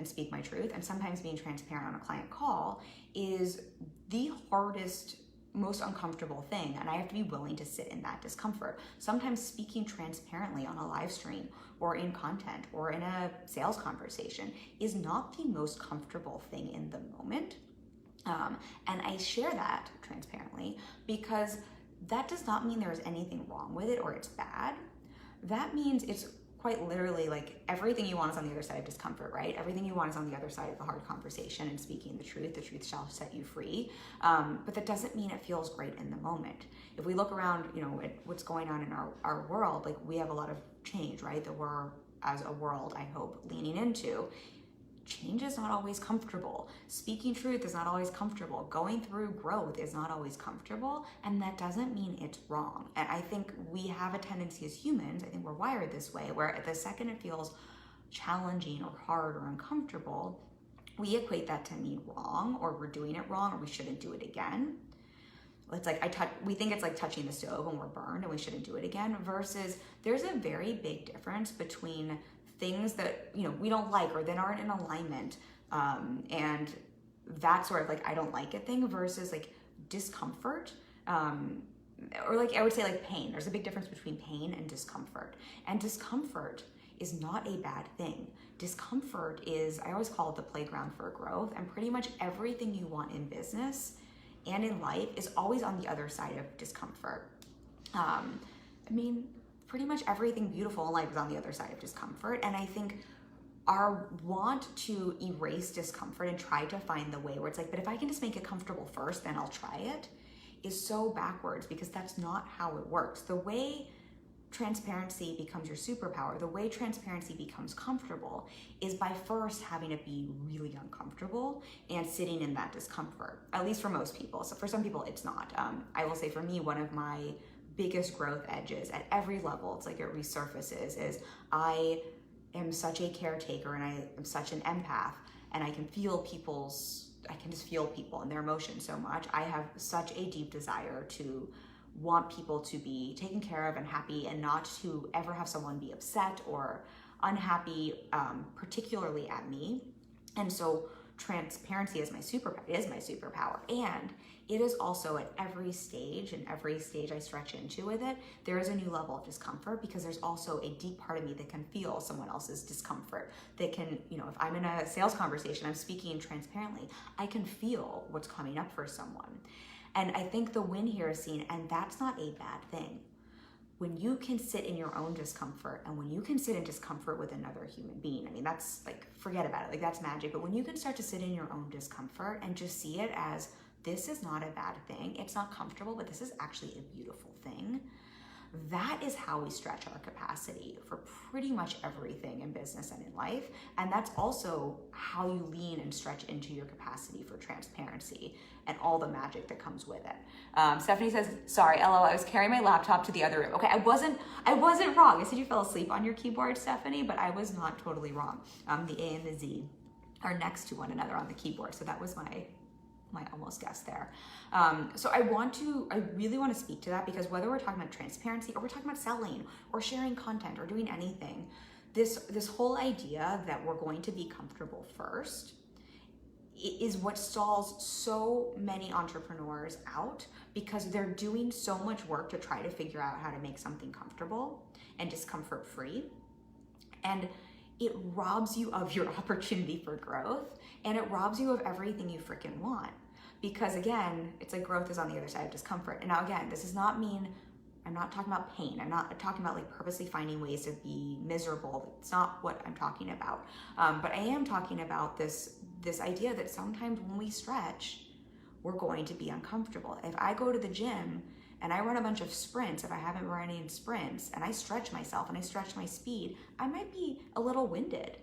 speak my truth, and sometimes being transparent on a client call is the hardest, most uncomfortable thing, and I have to be willing to sit in that discomfort. Sometimes speaking transparently on a live stream or in content or in a sales conversation is not the most comfortable thing in the moment. And I share that transparently because that does not mean there is anything wrong with it or it's bad. That means it's quite literally like everything you want is on the other side of discomfort, right? Everything you want is on the other side of the hard conversation and speaking the truth shall set you free. But that doesn't mean it feels great in the moment. If we look around, at what's going on in our world, like we have a lot of change, right? That we're, as a world, I hope, leaning into. Change is not always comfortable. Speaking truth is not always comfortable. Going through growth is not always comfortable, and that doesn't mean it's wrong. And I think we have a tendency as humans, I think we're wired this way, where at the second it feels challenging or hard or uncomfortable, we equate that to mean wrong, or we're doing it wrong, or we shouldn't do it again. It's like we think it's like touching the stove and we're burned and we shouldn't do it again, versus there's a very big difference between things that we don't like or that aren't in alignment, and that sort of like I don't like it thing, versus like discomfort, or like I would say like pain. There's a big difference between pain and discomfort, and discomfort is not a bad thing. Discomfort is, I always call it the playground for growth, and pretty much everything you want in business and in life is always on the other side of discomfort. Pretty much everything beautiful in life is on the other side of discomfort. And I think our want to erase discomfort and try to find the way where it's like, but if I can just make it comfortable first, then I'll try it, is so backwards, because that's not how it works. The way transparency becomes your superpower, the way transparency becomes comfortable, is by first having it be really uncomfortable and sitting in that discomfort, at least for most people. So for some people, it's not. I will say for me, one of my biggest growth edges at every level, it's like it resurfaces, is I am such a caretaker and I am such an empath, and I can just feel people and their emotions so much. I have such a deep desire to want people to be taken care of and happy, and not to ever have someone be upset or unhappy, particularly at me. And so transparency is my superpower, and it is also at every stage, and every stage I stretch into with it, there is a new level of discomfort, because there's also a deep part of me that can feel someone else's discomfort, that can, if I'm in a sales conversation, I'm speaking transparently, I can feel what's coming up for someone. And I think the win here is seen, and that's not a bad thing. When you can sit in your own discomfort, and when you can sit in discomfort with another human being, that's like, forget about it, like that's magic. But when you can start to sit in your own discomfort and just see it as, this is not a bad thing, it's not comfortable, but this is actually a beautiful thing, that is how we stretch our capacity for pretty much everything in business and in life. And that's also how you lean and stretch into your capacity for transparency and all the magic that comes with it. Stephanie says, sorry, LO, I was carrying my laptop to the other room. Okay, I wasn't wrong. I said you fell asleep on your keyboard, Stephanie, but I was not totally wrong. The A and the Z are next to one another on the keyboard. So that was my almost guess there. So I really want to speak to that, because whether we're talking about transparency or we're talking about selling or sharing content or doing anything, this whole idea that we're going to be comfortable first is what stalls so many entrepreneurs out, because they're doing so much work to try to figure out how to make something comfortable and discomfort free. And it robs you of your opportunity for growth, and it robs you of everything you freaking want. Because again, it's like growth is on the other side of discomfort. And now again, this does not mean, I'm not talking about pain. I'm not talking about like purposely finding ways to be miserable. It's not what I'm talking about. But I am talking about this idea that sometimes when we stretch, we're going to be uncomfortable. If I go to the gym and I run a bunch of sprints, if I haven't run any sprints, and I stretch myself and I stretch my speed, I might be a little winded.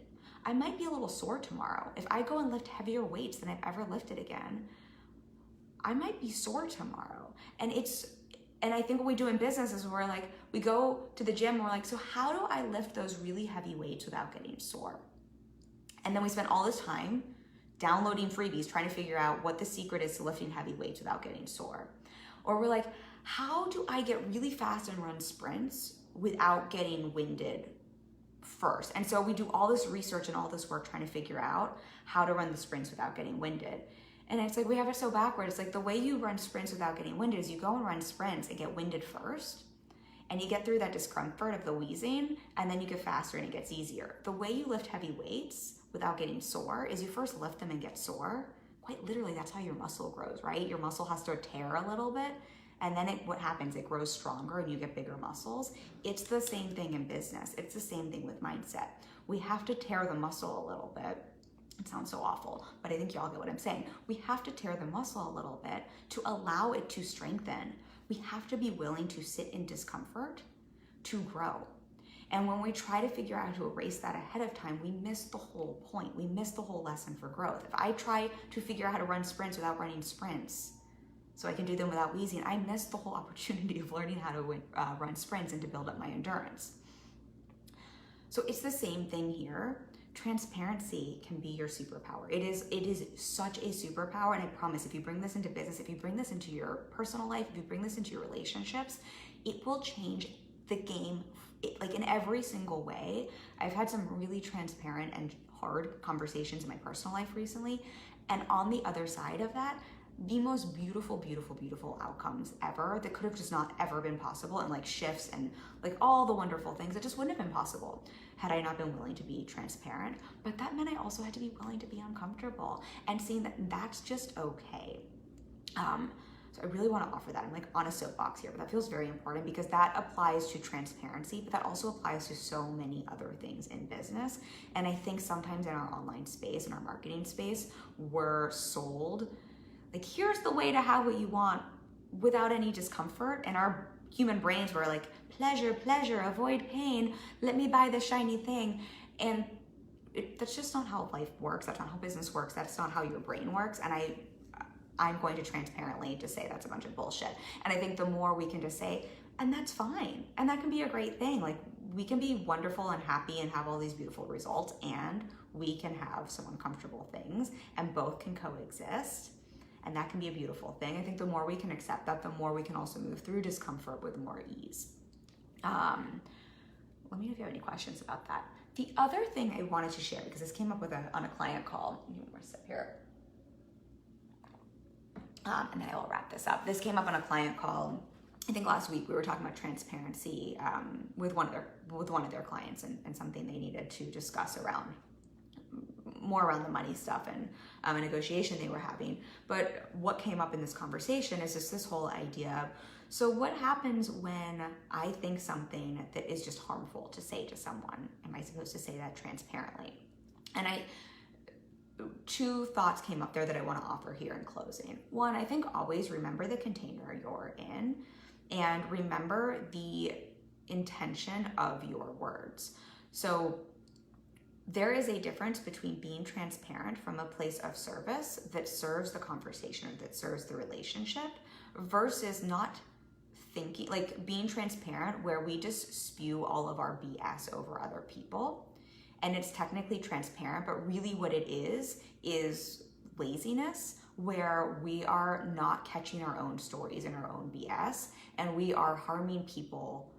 I might be a little sore tomorrow. If I go and lift heavier weights than I've ever lifted again, I might be sore tomorrow. And I think what we do in business is we're like, we go to the gym and we're like, so how do I lift those really heavy weights without getting sore? And then we spend all this time downloading freebies trying to figure out what the secret is to lifting heavy weights without getting sore. Or we're like, how do I get really fast and run sprints without getting winded first? And so we do all this research and all this work trying to figure out how to run the sprints without getting winded. And it's like, we have it so backward. It's like the way you run sprints without getting winded is you go and run sprints and get winded first, and you get through that discomfort of the wheezing, and then you get faster and it gets easier. The way you lift heavy weights without getting sore is you first lift them and get sore. Quite literally, that's how your muscle grows, right? Your muscle has to tear a little bit, and then what happens? It grows stronger and you get bigger muscles. It's the same thing in business. It's the same thing with mindset. We have to tear the muscle a little bit. It sounds so awful, but I think y'all get what I'm saying. We have to tear the muscle a little bit to allow it to strengthen. We have to be willing to sit in discomfort to grow. And when we try to figure out how to erase that ahead of time, we miss the whole point. We miss the whole lesson for growth. If I try to figure out how to run sprints without running sprints, so I can do them without wheezing, I miss the whole opportunity of learning how to run sprints and to build up my endurance. So it's the same thing here. Transparency can be your superpower. It is such a superpower, and I promise, if you bring this into business, if you bring this into your personal life, if you bring this into your relationships, it will change the game, like in every single way. I've had some really transparent and hard conversations in my personal life recently, and on the other side of that, the most beautiful, beautiful, beautiful outcomes ever that could have just not ever been possible, and like shifts and like all the wonderful things that just wouldn't have been possible had I not been willing to be transparent. But that meant I also had to be willing to be uncomfortable and seeing that that's just okay. So I really want to offer that. I'm like on a soapbox here, but that feels very important because that applies to transparency, but that also applies to so many other things in business. And I think sometimes in our online space, in our marketing space, we're sold like, here's the way to have what you want without any discomfort. And our human brains were like, pleasure, pleasure, avoid pain. Let me buy the shiny thing. And that's just not how life works. That's not how business works. That's not how your brain works. And I'm going to transparently just say that's a bunch of bullshit. And I think the more we can just say, and that's fine. And that can be a great thing. Like, we can be wonderful and happy and have all these beautiful results, and we can have some uncomfortable things, and both can coexist. And that can be a beautiful thing. I think the more we can accept that, the more we can also move through discomfort with more ease. Let me know if you have any questions about that. The other thing I wanted to share, because this came up on a client call. I'm gonna sit here. And then I will wrap this up. This came up on a client call. I think last week we were talking about transparency with one of their clients and something they needed to discuss around the money stuff and a negotiation they were having. But what came up in this conversation is just this whole idea of, so what happens when I think something that is just harmful to say to someone? Am I supposed to say that transparently? And two thoughts came up there that I want to offer here in closing. One, I think always remember the container you're in and remember the intention of your words. So there is a difference between being transparent from a place of service that serves the conversation or that serves the relationship versus not thinking, like being transparent where we just spew all of our BS over other people. And it's technically transparent, but really what it is laziness, where we are not catching our own stories and our own BS, and we are harming people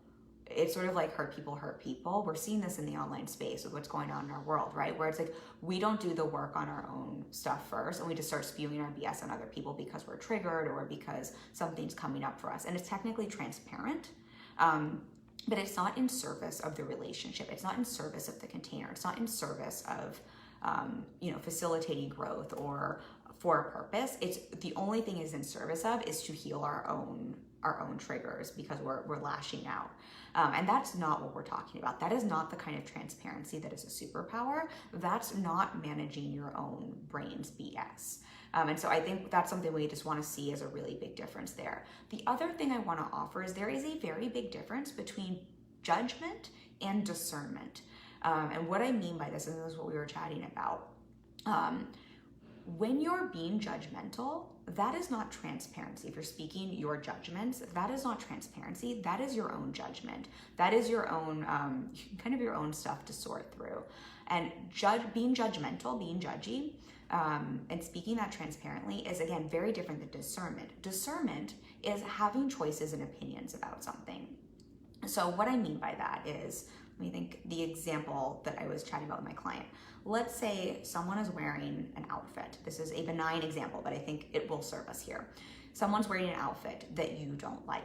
it's sort of like hurt people. We're seeing this in the online space with what's going on in our world, right? Where it's like, we don't do the work on our own stuff first, and we just start spewing our BS on other people because we're triggered or because something's coming up for us. And it's technically transparent, but it's not in service of the relationship. It's not in service of the container. It's not in service of, facilitating growth or for a purpose. It's the only thing is in service of is to heal our own triggers because we're lashing out. And that's not what we're talking about. That is not the kind of transparency that is a superpower. That's not managing your own brain's BS. And so I think that's something we just want to see as a really big difference there. The other thing I want to offer is there is a very big difference between judgment and discernment. And what I mean by this, and this is what we were chatting about, when you're being judgmental, that is not transparency. If you're speaking your judgments, that is not transparency. That is your own judgment. That is your own, kind of your own stuff to sort through. And being judgmental, being judgy, and speaking that transparently is, again, very different than discernment. Discernment is having choices and opinions about something. So what I mean by that is, let me think the example that I was chatting about with my client. Let's say someone is wearing an outfit. This is a benign example, but I think it will serve us here. Someone's wearing an outfit that you don't like.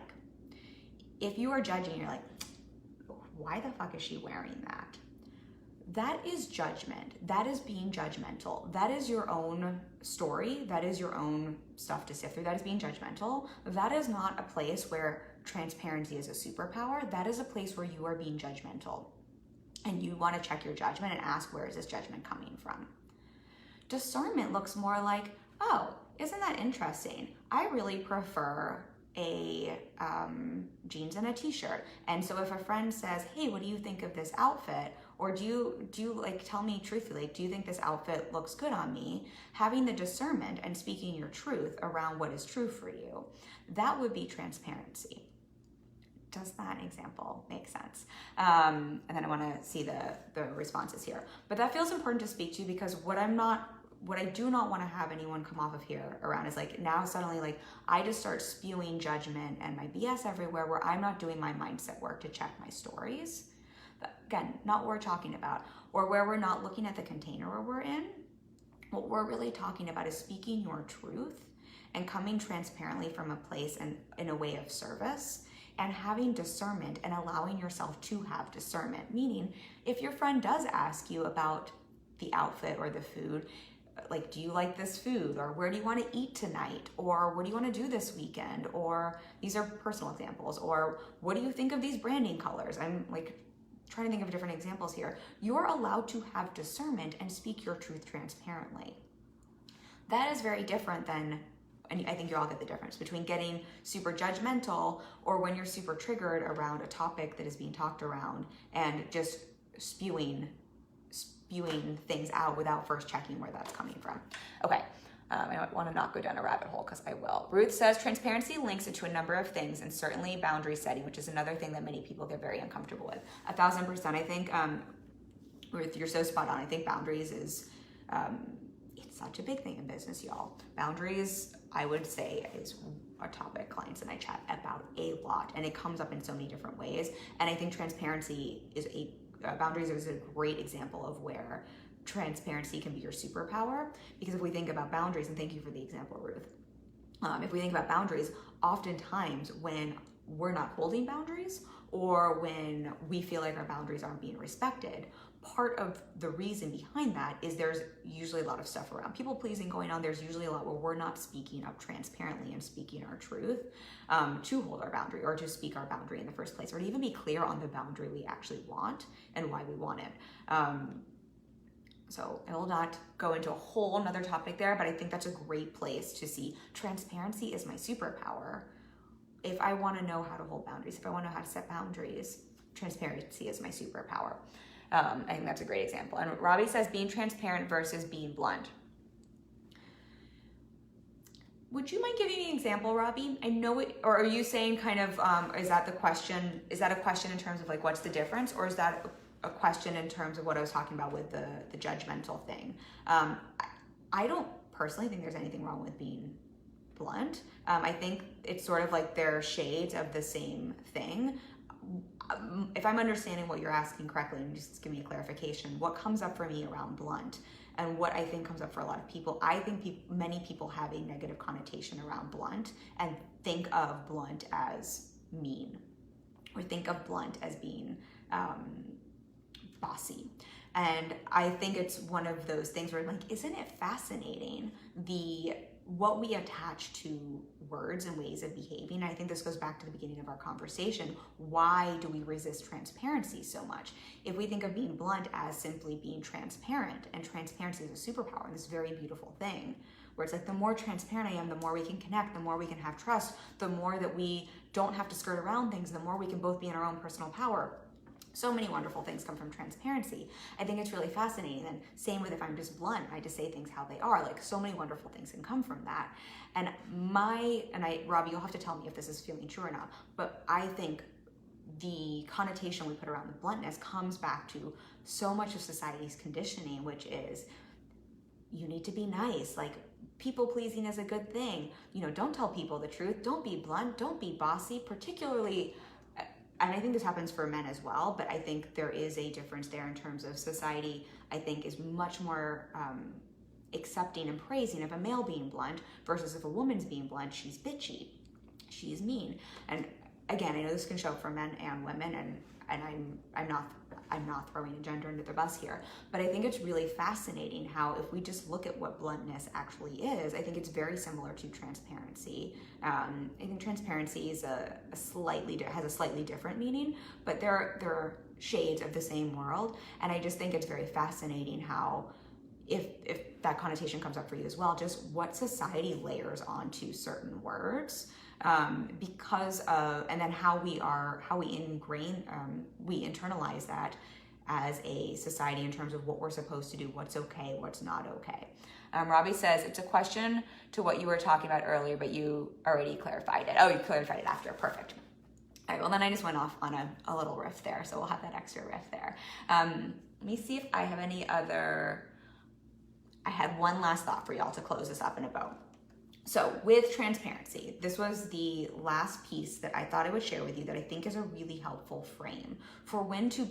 If you are judging, you're like, why the fuck is she wearing that? That is judgment. That is being judgmental. That is your own story. That is your own stuff to sift through. That is being judgmental. That is not a place where transparency is a superpower. That is a place where you are being judgmental. And you want to check your judgment and ask, where is this judgment coming from? Discernment looks more like, oh, isn't that interesting? I really prefer a jeans and a t-shirt. And so if a friend says, hey, what do you think of this outfit? Or do you like, tell me truthfully, do you think this outfit looks good on me? Having the discernment and speaking your truth around what is true for you, that would be transparency. Does that example make sense? And then I want to see the responses here. But that feels important to speak to, because what I do not want to have anyone come off of here around is like, now suddenly like I just start spewing judgment and my BS everywhere where I'm not doing my mindset work to check my stories. But again, not what we're talking about, or where we're not looking at the container we're in. What we're really talking about is speaking your truth and coming transparently from a place and in a way of service, and having discernment and allowing yourself to have discernment. Meaning, if your friend does ask you about the outfit or the food, like, do you like this food? Or where do you want to eat tonight? Or what do you want to do this weekend? Or these are personal examples. Or what do you think of these branding colors? I'm like trying to think of different examples here. You're allowed to have discernment and speak your truth transparently. That is very different than, and I think you all get the difference between getting super judgmental or when you're super triggered around a topic that is being talked around and just spewing things out without first checking where that's coming from. Okay, I don't want to not go down a rabbit hole because I will. Ruth says, transparency links into a number of things, and certainly boundary setting, which is another thing that many people get very uncomfortable with. 1,000%. I think, Ruth, you're so spot on. I think boundaries is, it's such a big thing in business, y'all. Boundaries, I would say, is a topic clients and I chat about a lot, and it comes up in so many different ways. And I think transparency is boundaries is a great example of where transparency can be your superpower. Because if we think about boundaries, and thank you for the example, Ruth, if we think about boundaries, oftentimes when we're not holding boundaries or when we feel like our boundaries aren't being respected, part of the reason behind that is there's usually a lot of stuff around people pleasing going on. There's usually a lot where we're not speaking up transparently and speaking our truth to hold our boundary or to speak our boundary in the first place, or to even be clear on the boundary we actually want and why we want it. So I will not go into a whole nother topic there, but I think that's a great place to see transparency is my superpower. If I want to know how to hold boundaries, if I want to know how to set boundaries, transparency is my superpower. I think that's a great example. And Robbie says being transparent versus being blunt. Would you mind giving me an example, Robbie? I know it, or are you saying kind of, is that the question? Is that a question in terms of like, what's the difference? Or is that a question in terms of what I was talking about with the judgmental thing? I don't personally think there's anything wrong with being blunt. I think it's sort of like they're shades of the same thing. if I'm understanding what you're asking correctly, and just give me a clarification, what comes up for me around blunt and what I think comes up for a lot of people, I think many people have a negative connotation around blunt and think of blunt as mean, or think of blunt as being bossy. And I think it's one of those things where, like, isn't it fascinating what we attach to words and ways of behaving? I think this goes back to the beginning of our conversation. Why do we resist transparency so much? If we think of being blunt as simply being transparent, and transparency is a superpower, and this very beautiful thing, where it's like, the more transparent I am, the more we can connect, the more we can have trust, the more that we don't have to skirt around things, the more we can both be in our own personal power. So many wonderful things come from transparency. I think it's really fascinating. And same with if I'm just blunt, I just say things how they are. Like, so many wonderful things can come from that. And Robbie, you'll have to tell me if this is feeling true or not, but I think the connotation we put around the bluntness comes back to so much of society's conditioning, which is, you need to be nice. Like, people pleasing is a good thing. You know, don't tell people the truth. Don't be blunt. Don't be bossy, particularly. And I think this happens for men as well, but I think there is a difference there in terms of society, I think, is much more accepting and praising of a male being blunt versus if a woman's being blunt, she's bitchy, she's mean. And again, I know this can show up for men and women, and I'm not throwing a gender into the bus here, but I think it's really fascinating how, if we just look at what bluntness actually is, I think it's very similar to transparency. I think transparency is has a slightly different meaning, but there are shades of the same world. And I just think it's very fascinating how, if that connotation comes up for you as well, just what society layers onto certain words, because of, and then how we internalize that as a society in terms of what we're supposed to do, what's okay, what's not okay. Robbie says, it's a question to what you were talking about earlier, but you already clarified it. Oh, you clarified it after. Perfect. All right, well, then I just went off on a little riff there, so we'll have that extra riff there. Let me see if I have any other. I had one last thought for y'all to close this up in a bow. So with transparency, this was the last piece that I thought I would share with you that I think is a really helpful frame for when to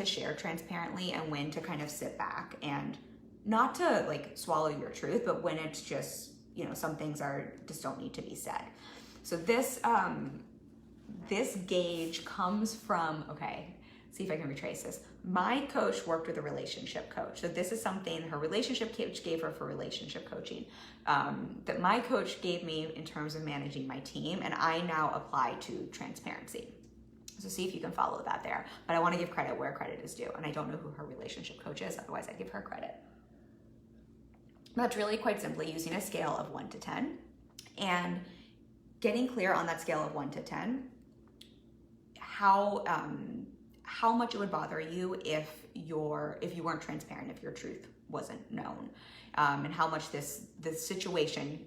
share transparently and when to kind of sit back and not to like swallow your truth, but when it's just, you know, some things just don't need to be said. So this gauge comes from, okay, see if I can retrace this. My coach worked with a relationship coach. So this is something her relationship coach gave her for relationship coaching, that my coach gave me in terms of managing my team, and I now apply to transparency. So see if you can follow that there. But I want to give credit where credit is due, and I don't know who her relationship coach is, otherwise I'd give her credit. That's really quite simply using a scale of 1 to 10 and getting clear on that scale of 1 to 10, how much it would bother you if you weren't transparent, if your truth wasn't known, and how much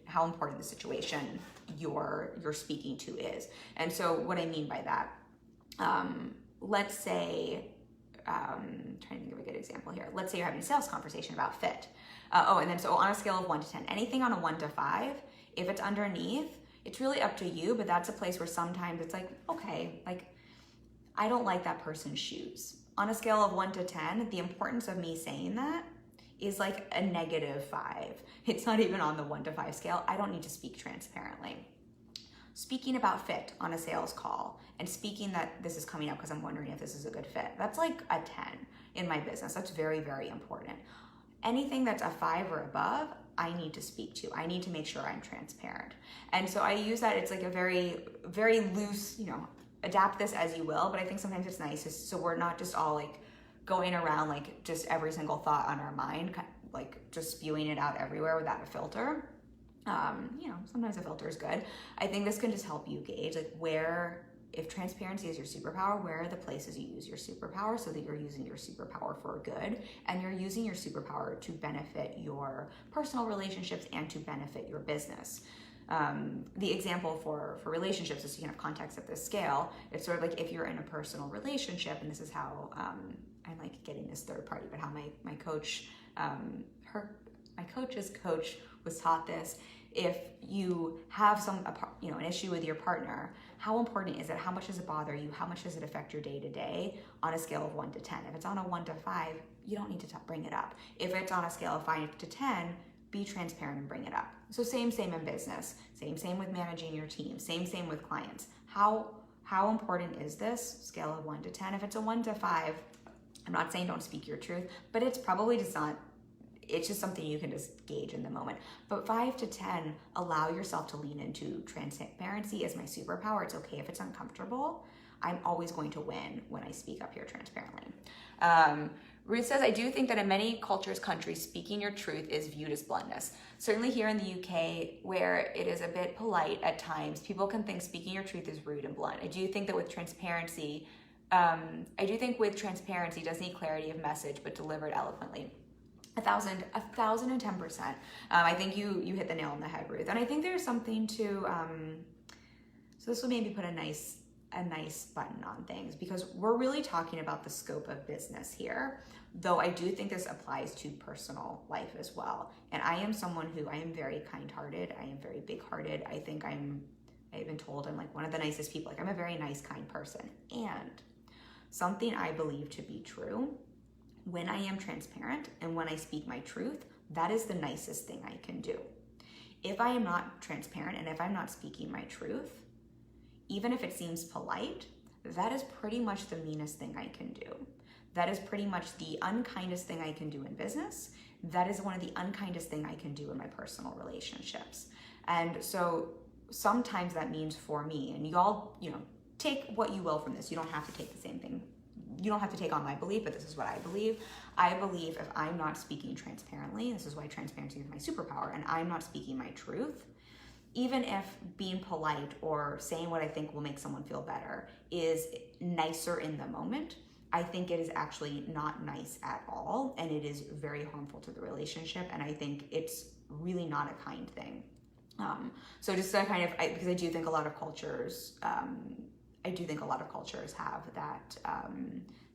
how important the situation you're speaking to is. And so what I mean by that, let's say, I'm trying to think of a good example here. Let's say you're having a sales conversation about fit. And then so on a scale of 1 to 10, anything on a 1 to 5, if it's underneath, it's really up to you, but that's a place where sometimes it's like, okay, like, I don't like that person's shoes. On a scale of 1 to 10, the importance of me saying that is like a -5. It's not even on the 1 to 5 scale. I don't need to speak transparently. Speaking about fit on a sales call and speaking that this is coming up because I'm wondering if this is a good fit, that's like a 10 in my business. That's very, very important. Anything that's a 5 or above, I need to speak to. I need to make sure I'm transparent. And so I use that. It's like a very, very loose, adapt this as you will, but I think sometimes it's nice so we're not just all like going around like just every single thought on our mind, like just spewing it out everywhere without a filter. Sometimes a filter is good. I think this can just help you gauge like if transparency is your superpower, where are the places you use your superpower so that you're using your superpower for good and you're using your superpower to benefit your personal relationships and to benefit your business. The example for relationships, just so you can have context at this scale, it's sort of like if you're in a personal relationship, and this is how I'm like getting this third party, but how my coach, my coach's coach was taught this, If you have an issue with your partner, how important is it? How much does it bother you? How much does it affect your day to day on a scale of 1 to 10? If it's on a 1 to 5, you don't need to bring it up. If it's on a scale of 5 to 10, be transparent and bring it up. So same in business, same with managing your team, same with clients. How important is this? Scale of 1 to 10. If it's a 1 to 5, I'm not saying don't speak your truth, but it's probably just not, it's just something you can just gauge in the moment. But 5 to 10, allow yourself to lean into transparency as my superpower. It's okay if it's uncomfortable. I'm always going to win when I speak up here transparently. Ruth says, I do think that in many cultures, countries, speaking your truth is viewed as bluntness. Certainly here in the UK, where it is a bit polite at times, people can think speaking your truth is rude and blunt. I do think that with transparency, does need clarity of message, but delivered eloquently. 1,010%. I think you hit the nail on the head, Ruth. And I think there's something to, so this will maybe put a nice button on things, because we're really talking about the scope of business here, though I do think this applies to personal life as well. And I am someone who, I am very kind-hearted, I am very big-hearted. I think I've been told I'm like one of the nicest people. Like I'm a very nice, kind person. And something I believe to be true, when I am transparent and when I speak my truth, that is the nicest thing I can do. If I am not transparent and if I'm not speaking my truth, even if it seems polite, that is pretty much the meanest thing I can do. That is pretty much the unkindest thing I can do in business. That is one of the unkindest thing I can do in my personal relationships. And so sometimes that means for me, and y'all, take what you will from this. You don't have to take the same thing. You don't have to take on my belief, but this is what I believe. I believe if I'm not speaking transparently, this is why transparency is my superpower, and I'm not speaking my truth, even if being polite or saying what I think will make someone feel better is nicer in the moment, I think it is actually not nice at all, and it is very harmful to the relationship, and I think it's really not a kind thing. So just to because I do think a lot of cultures, have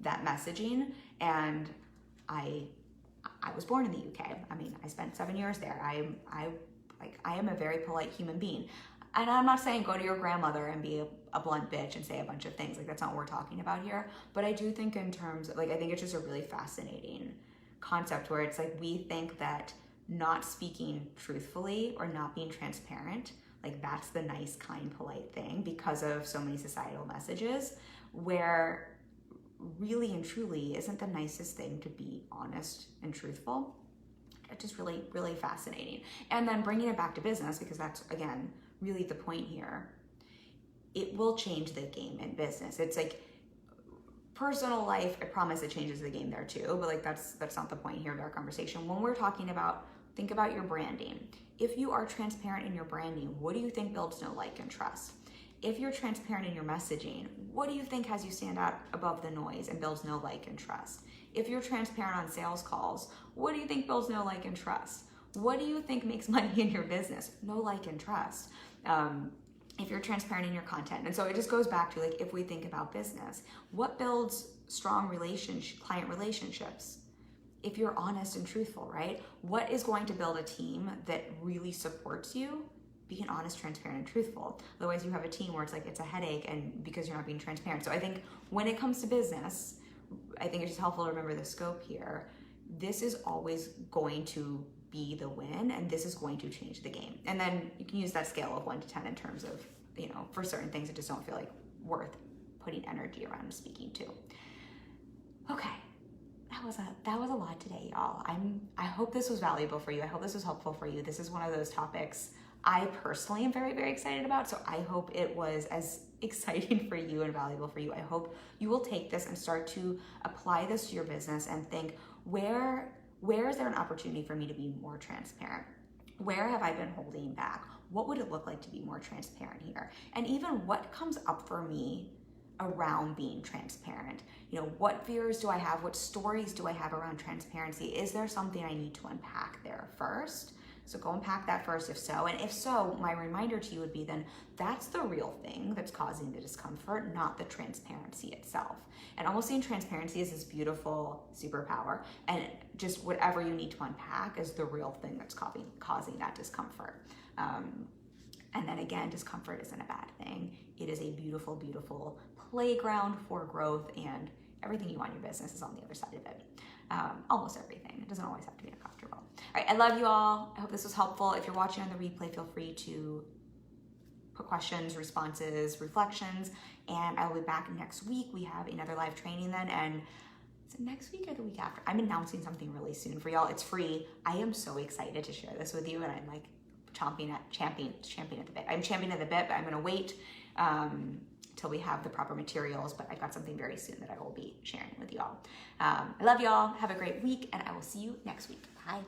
that messaging, and I was born in the UK. I mean, I spent 7 years there. I am a very polite human being. And I'm not saying go to your grandmother and be a blunt bitch and say a bunch of things. Like, that's not what we're talking about here. But I do think in terms of, I think it's just a really fascinating concept where it's like we think that not speaking truthfully or not being transparent, that's the nice, kind, polite thing because of so many societal messages, where really and truly isn't the nicest thing to be honest and truthful. It's just really, really fascinating. And then bringing it back to business, because that's, again, really the point here. It will change the game in business. It's like personal life, I promise it changes the game there too, but that's not the point here of our conversation. When we're talking about, think about your branding. If you are transparent in your branding, what do you think builds know, like, and trust? If you're transparent in your messaging, what do you think has you stand out above the noise and builds know, like, and trust? If you're transparent on sales calls, what do you think builds know, like, and trust? What do you think makes money in your business? Know, like, and trust. If you're transparent in your content. And so it just goes back to, if we think about business, what builds strong client relationships? If you're honest and truthful, right? What is going to build a team that really supports you? Being honest, transparent, and truthful. Otherwise you have a team where it's a headache and because you're not being transparent. So I think when it comes to business, I think it's just helpful to remember the scope here. This is always going to be the win, and this is going to change the game. And then you can use that scale of 1 to 10 in terms of, for certain things that just don't feel like worth putting energy around and speaking to. Okay, that was a lot today, y'all. I hope this was valuable for you. I hope this was helpful for you. This is one of those topics I personally am very, very excited about. So I hope it was as exciting for you and valuable for you. I hope you will take this and start to apply this to your business and think, where is there an opportunity for me to be more transparent? Where have I been holding back? What would it look like to be more transparent here? And even what comes up for me around being transparent? What fears do I have? What stories do I have around transparency? Is there something I need to unpack there first So go unpack that first if so. And if so, my reminder to you would be then that's the real thing that's causing the discomfort, not the transparency itself. And almost seeing transparency is this beautiful superpower. And just whatever you need to unpack is the real thing that's causing that discomfort. And then again, discomfort isn't a bad thing. It is a beautiful, beautiful playground for growth, and everything you want in your business is on the other side of it. Almost everything. It doesn't always have to be uncomfortable. All right, I love you all. I hope this was helpful. If you're watching on the replay, feel free to put questions, responses, reflections, and I will be back next week. We have another live training then, and is it next week or the week after? I'm announcing something really soon for y'all. It's free. I am so excited to share this with you, and I'm like champing at the bit. I'm champing at the bit, but I'm gonna wait till we have the proper materials, but I've got something very soon that I will be sharing with y'all. I love y'all. Have a great week, and I will see you next week. Bye.